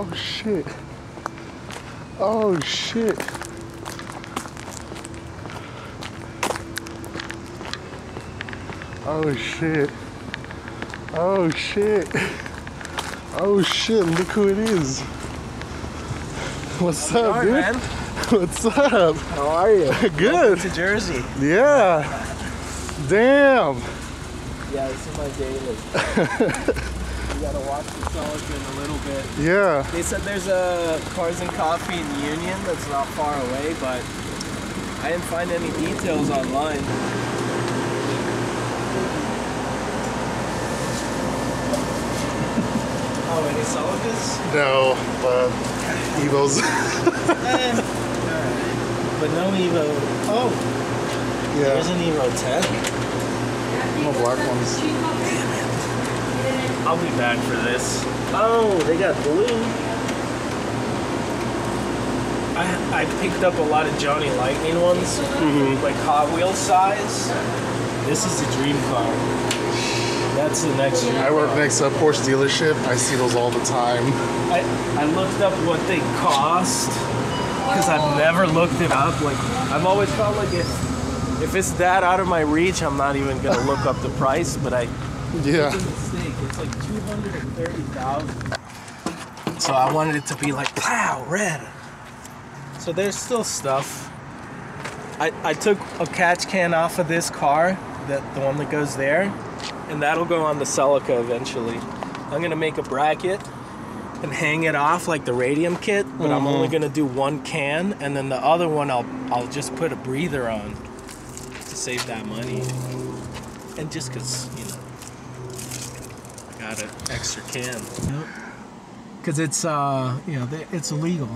Oh shit. Oh shit. Oh shit. Oh shit. Oh shit, look who it is. What's up, dude? Man? What's up? How are you? Good. Welcome to Jersey. Yeah. Damn. Yeah, this is my daily. You gotta watch the Celica in a little bit. Yeah. They said there's a Cars and Coffee in Union that's not far away, but I didn't find any details online. Oh, any Celicas? No, but Evos. Alright. But no Evo. Oh! Yeah. There's an Evo 10. No black ones. Damn it. I'll be back for this. Oh, they got blue. I picked up a lot of Johnny Lightning ones, like Hot Wheels size. This is the dream car. That's the next dream I work car. next to a Porsche dealership. I see those all the time. I looked up what they cost because I've never looked it up. Like I've always felt like if it's that out of my reach, I'm not even gonna look up the price. But Yeah. it's a mistake. It's like $230,000. So I wanted it to be like pow red. So there's still stuff. I took a catch can off of this car, the one that goes there, and that'll go on the Celica eventually. I'm gonna make a bracket and hang it off like the radium kit, but I'm only gonna do one can, and then the other one I'll just put a breather on to save that money. And just cause, you know, I got an extra can. Cause it's you know, it's illegal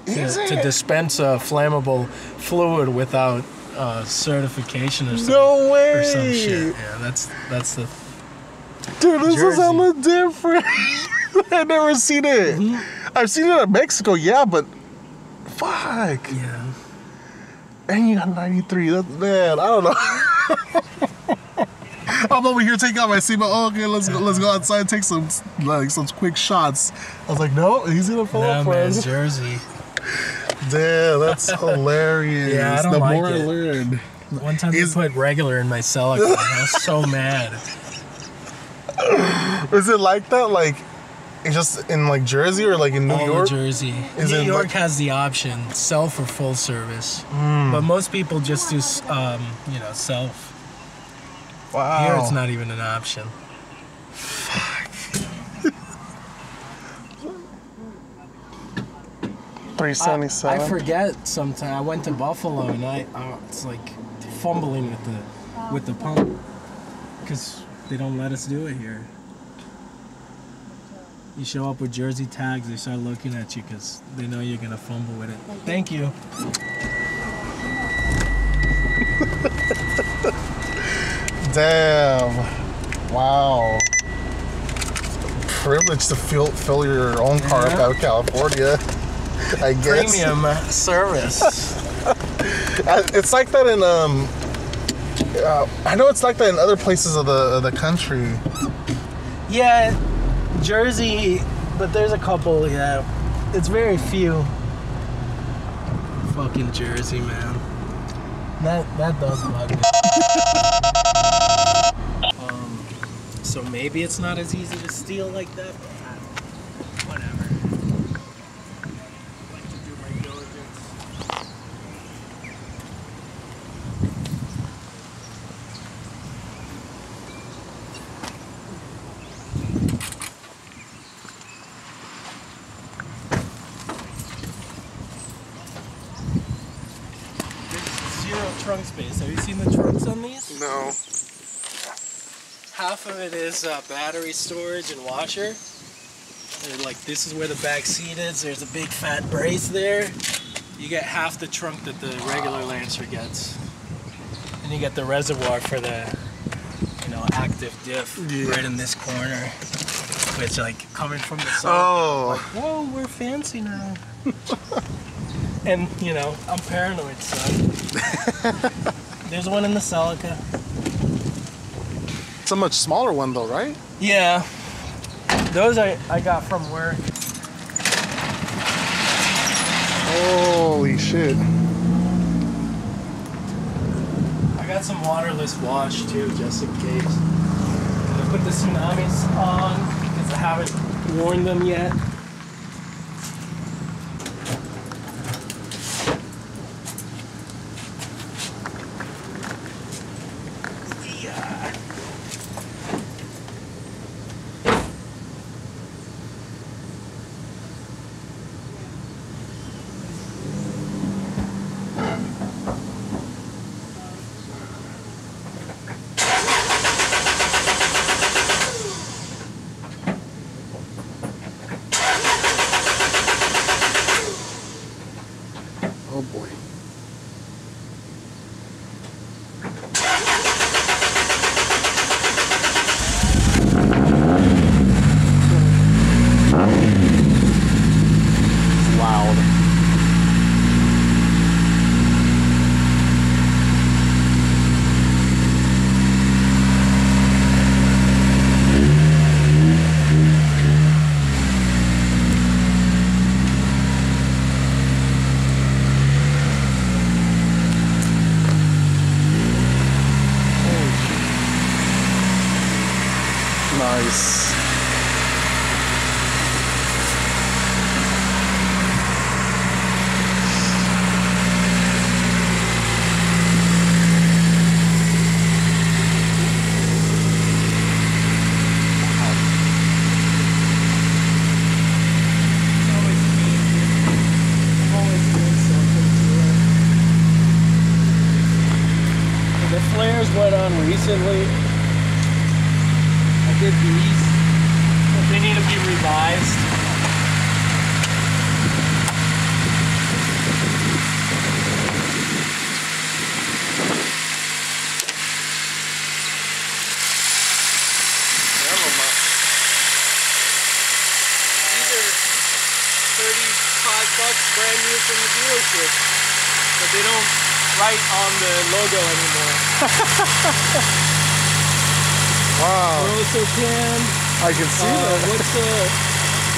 to dispense a flammable fluid without certification or something. No way! Or some shit. Yeah, that's the. Dude, this is Jersey. hella different. I've never seen it. I've seen it in Mexico, yeah, but fuck. Yeah. And you got 93. That's man, I don't know. I'm over here taking out my seatbelt. Oh, okay, let's go outside and take some quick shots. I was like, no, he's gonna fall Nah, for man, us. Jersey. Damn, that's hilarious. Yeah, I don't the like more I it. learn. One time they put regular in my Celica. I was so mad. Is it like that? Like, it's just in like Jersey or like in New All York? Jersey. Is New it York like- has the option, sell for full service. But most people just do, you know, self. Wow. Here it's not even an option. Fuck. 377. I forget sometimes. I went to Buffalo and I it's like fumbling with the pump because they don't let us do it here. You show up with Jersey tags, they start looking at you because they know you're gonna fumble with it. Thank you. Damn. Wow. Privilege to fill your own car up out of California. I guess. Premium service. It's like that in I know it's like that in other places of the country. Yeah, Jersey, but there's a couple. Yeah, it's very few. Fucking Jersey, man. That does bug me. So maybe it's not as easy to steal like that, but whatever. I like to do my diligence. There's zero trunk space. Have you seen the trunks on these? No. Half of it is battery storage and washer. And like this is where the back seat is. There's a big fat brace there. You get half the trunk that the regular Lancer gets. And you get the reservoir for the, you know, active diff right in this corner. Which like coming from the side. Oh. Like, whoa, we're fancy now. And you know, I'm paranoid, son. There's one in the Celica. It's a much smaller one though, right? Yeah, those I got from work. shit. I got some waterless wash too, just in case. I put the tsunamis on because I haven't worn them yet. Oh boy. Loud. Nice. The flares went on recently. I did these, but they need to be revised. These are $35 brand new from the dealership, but they don't write on the logo anymore. Wow. We also can. I can see that. What's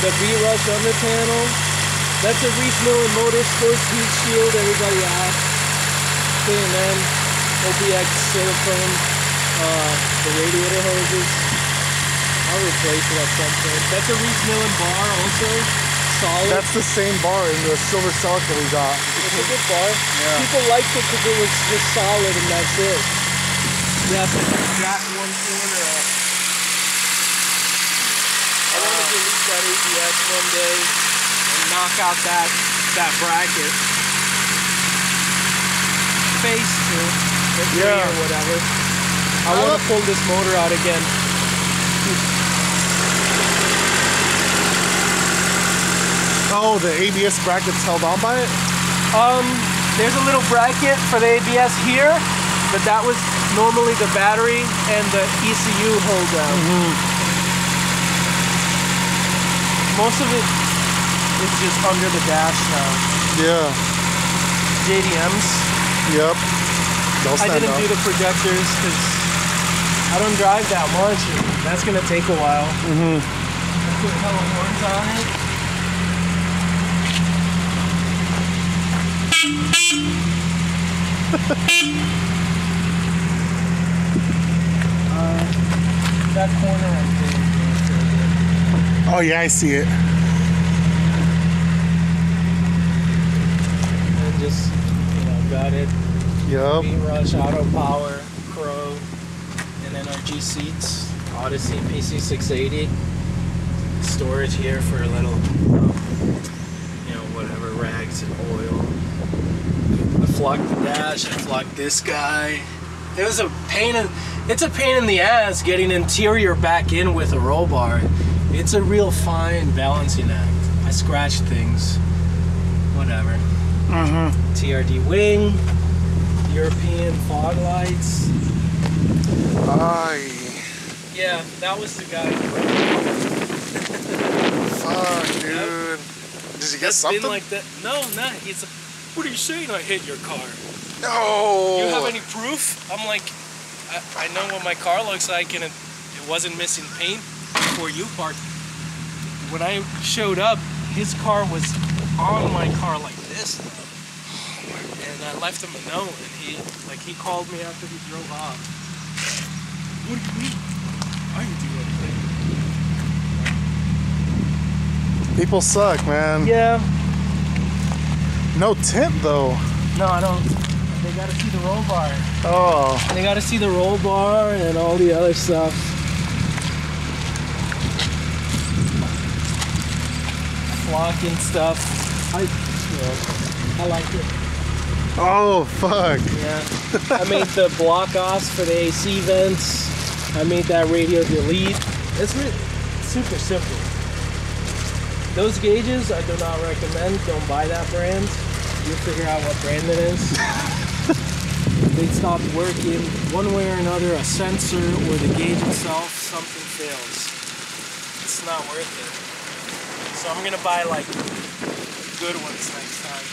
the B-Rush under panel? That's a Reese Miller Motorsports heat shield. Everybody asks. K&N, OPX silicone, the radiator hoses. I'll replace it at some point. That's a Reese Miller bar also. Solid. That's the same bar in the silver Celica we got. It's a good bar. Yeah. People liked it because it was just solid and that's it. We have to jack one corner up. I want to delete that ABS one day and knock out that bracket. Face too, or three or whatever. I want to pull this motor out again. Oh, the ABS bracket's held on by it? There's a little bracket for the ABS here, but that was normally the battery and the ECU hold down. Most of it is just under the dash now. Yeah. JDMs. Yep. I didn't do the projectors because I don't drive that much. That's gonna take a while. I put hella horns on it. That corner right there. Oh yeah, I see it. And just, got it. Yep. B-Rush, Auto Power, Crow, and NRG seats, Odyssey PC680. Storage here for a little, whatever, rags and oil. I flocked the dash, I flocked this guy. It was it's a pain in the ass getting interior back in with a roll bar. It's a real fine balancing act. I scratched things, whatever. TRD wing, European fog lights. Yeah, that was the guy. Fuck, dude. Did you get something? Been like that. No, nah. He's like, what are you saying? I hit your car. No. You have any proof? I'm like, I know what my car looks like, and it wasn't missing paint before you parked. When I showed up, his car was on my car like this. And I left him a note, and he called me after he drove off. What do you mean? I didn't do anything. People suck, man. Yeah. No tint though. No, I don't. They gotta see the roll bar. Oh. They gotta see the roll bar and all the other stuff. Flocking stuff. I like it. Oh, fuck. Yeah. I made the block offs for the AC vents. I made that radio delete. It's super simple. Those gauges I do not recommend. Don't buy that brand. You figure out what brand it is. They stopped working one way or another, a sensor or the gauge itself, something fails. It's not worth it. So I'm gonna buy like good ones next time.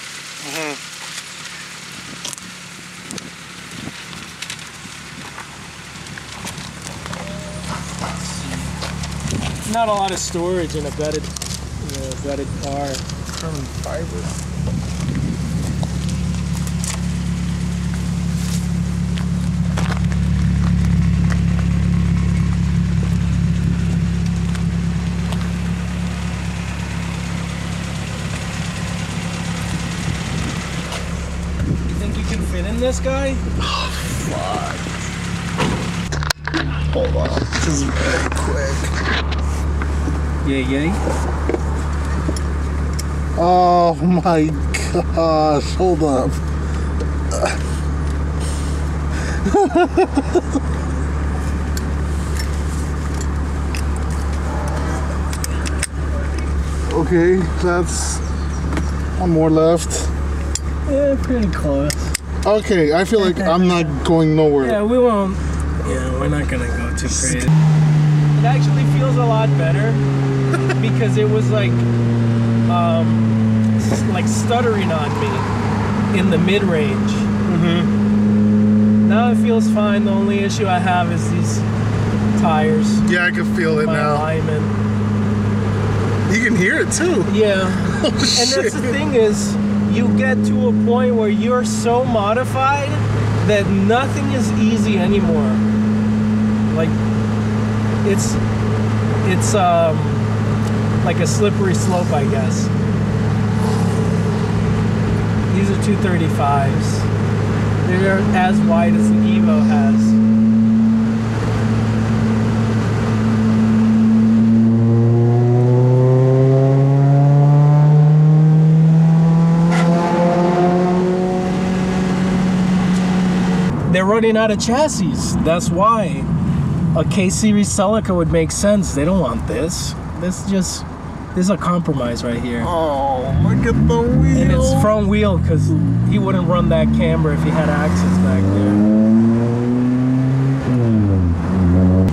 Not a lot of storage in a bedded car. Carbon fiber. You think you can fit in this guy? Oh, fuck. Hold on. This is very quick. Yay. Oh my gosh, hold up. Okay, that's one more left. Yeah, pretty close. Okay, I feel like I'm not going nowhere. Yeah, we won't. Yeah, we're not gonna go too crazy. It actually feels a lot better because it was like stuttering on me in the mid-range. Now it feels fine. The only issue I have is these tires. Yeah, I can feel it my now. alignment. You can hear it too. Yeah. Oh, and shit. that's the thing is, you get to a point where you're so modified that nothing is easy anymore. Like it's like a slippery slope, I guess. These are 235s. They're as wide as the Evo has. They're running out of chassis. That's why a K-Series Celica would make sense. They don't want this. This is a compromise right here. Oh, look at the wheel. And it's front wheel because he wouldn't run that camber if he had axles back there.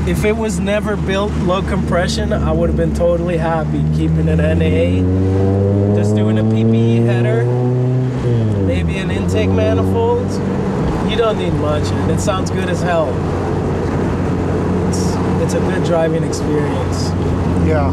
If it was never built low compression, I would have been totally happy keeping it NA. Just doing a PPE header, maybe an intake manifold. You don't need much, and it sounds good as hell. It's a good driving experience. Yeah.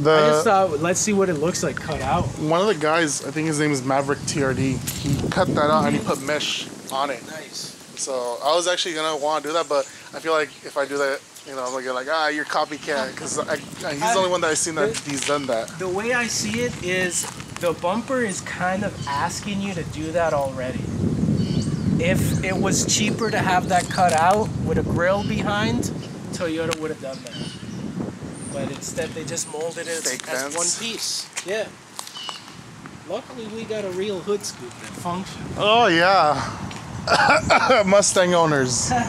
I just thought, let's see what it looks like cut out. One of the guys, I think his name is Maverick TRD, he cut that out and he put mesh on it. Nice. So I was actually gonna want to do that, but I feel like if I do that, you know, I'm gonna get like, you're copycat, because he's the only one that I've seen that he's done that. The way I see it is the bumper is kind of asking you to do that already. If it was cheaper to have that cut out with a grill behind, Toyota would have done that. But instead they just molded it as one piece. Yeah. Luckily we got a real hood scoop that functions. Oh yeah. Mustang owners. Yeah,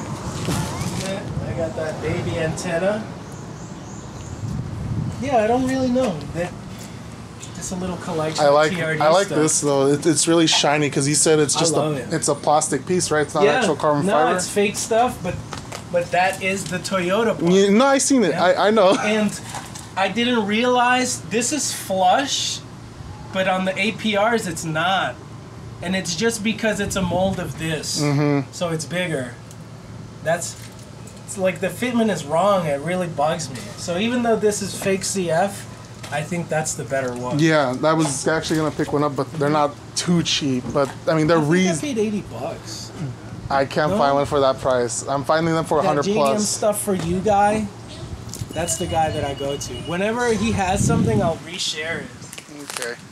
I got that baby antenna. Yeah, I don't really know. Just a little collection of TRD I like stuff. this though. It's really shiny because he said it's just it's a plastic piece, right? It's not actual carbon fiber. No, it's fake stuff, but that is the Toyota part. Yeah, no, I seen it. Yeah. I know. And I didn't realize this is flush, but on the APRs it's not. And it's just because it's a mold of this. So it's bigger. It's like the fitment is wrong. It really bugs me. So even though this is fake CF, I think that's the better one. Yeah, that was actually gonna pick one up, but they're not too cheap. But I mean, they're I paid $80. I can't find one for that price. I'm finding them for 100 JDM plus. stuff for you guy. That's the guy that I go to. Whenever he has something, I'll reshare it. Okay.